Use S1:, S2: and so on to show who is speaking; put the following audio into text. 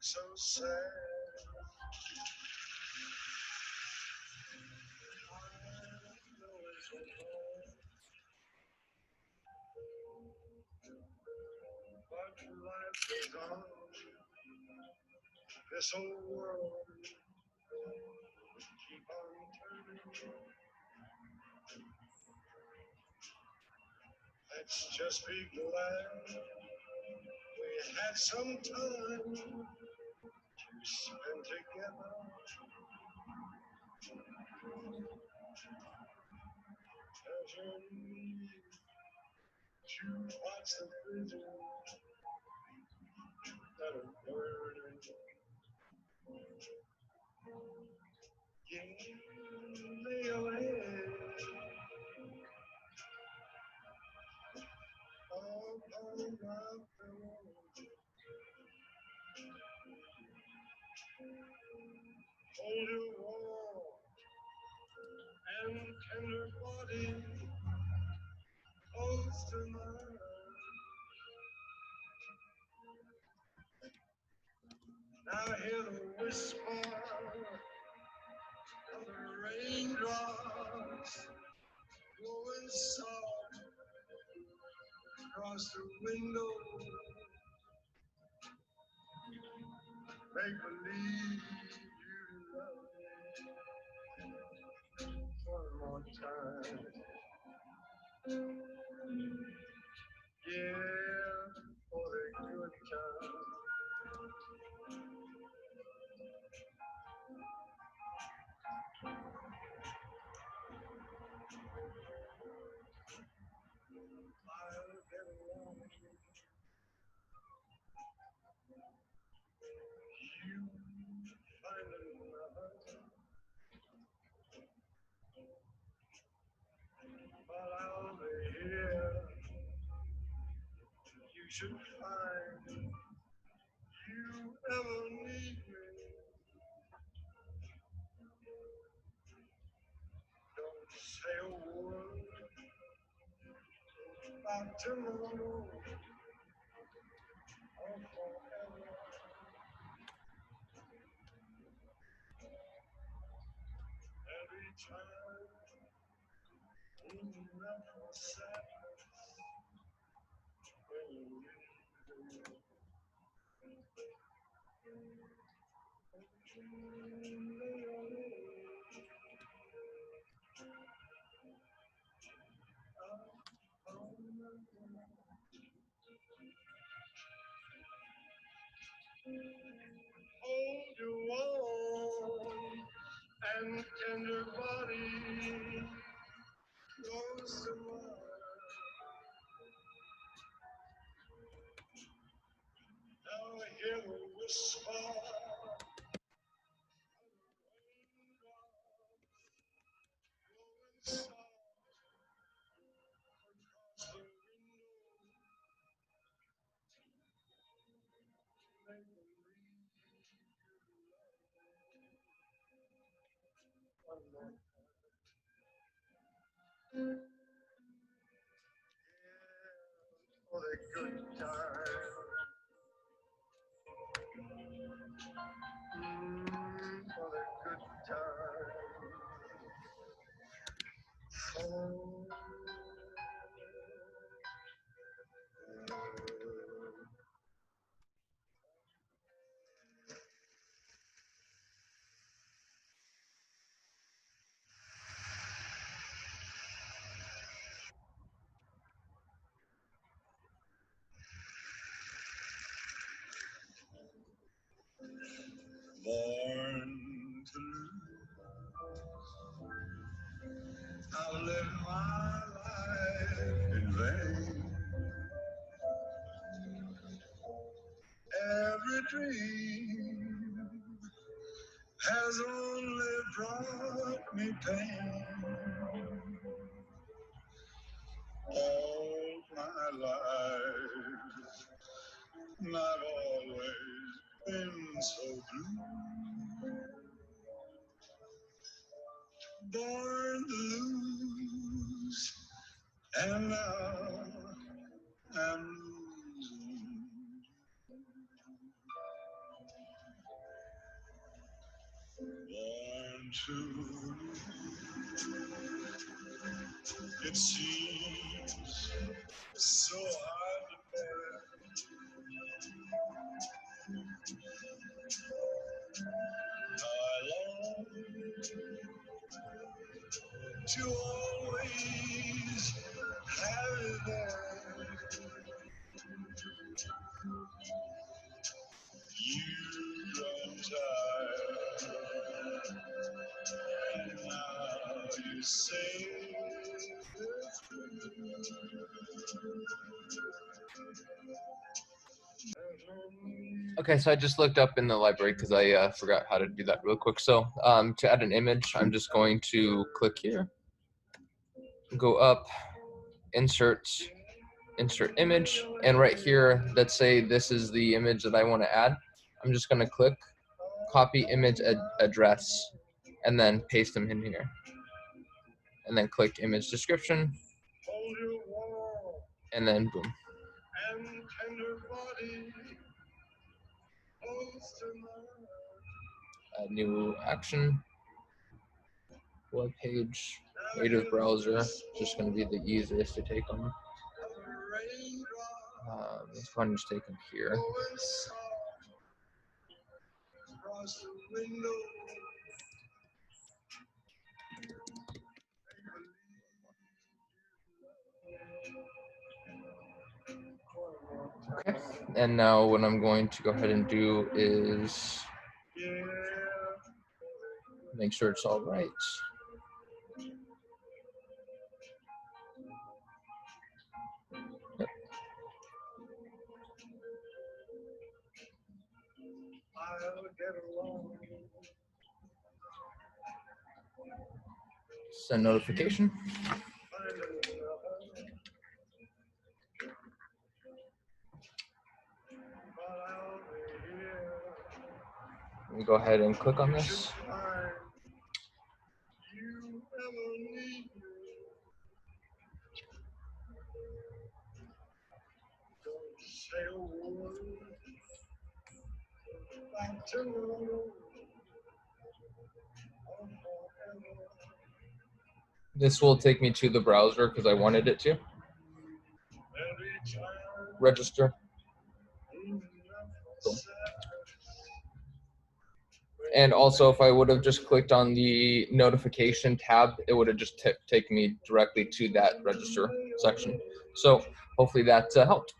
S1: so sad. But life goes on. This old world keep on turning. Let's just be glad we had some time to spend together. Pleasure to watch the vision that are burning. Yeah, lay your head on my pillow. Hold your warm and tender body close to mine. Now hear the whisper of the raindrops blowing soft across the window. Make believe you love me one more time. Yeah, for the good time. I'll get along with you. You find another, but I'll be here. You should find you ever need me. Don't say a word about tomorrow or forever. Every time you left for sadness, when you leave me. Hold your warm and tender body close to mine. Now hear the whisper of the raindrops blowing soft across the window. Make believe one more time. Yeah, for the good time. For the good time. Oh. Born to lose, I've lived my life in vain. Every dream has only brought me pain. All my life, and I've always been so blue. Born to lose, and now I'm losing. too. It seems so hard to bear. I long to always have it there. You've grown tired, and now you say it's
S2: Okay, so I just looked up in the library because I forgot how to do that real quick. So to add an image, I'm just going to click here, go up, insert image, and right here, let's say this is the image that I want to add. I'm just going to click copy image address and then paste them in here. And then click image description, and then boom. A new action, web page, native browser, just going to be the easiest to take them. Let's go ahead and just take them here. Okay, and now what I'm going to go ahead and do is make sure it's all right. Yep. Send notification. Let me go ahead and click on this. This will take me to the browser because I wanted it to. Register. Boom. And also, if I would have just clicked on the notification tab, it would have just taken me directly to that register section. So hopefully that helped.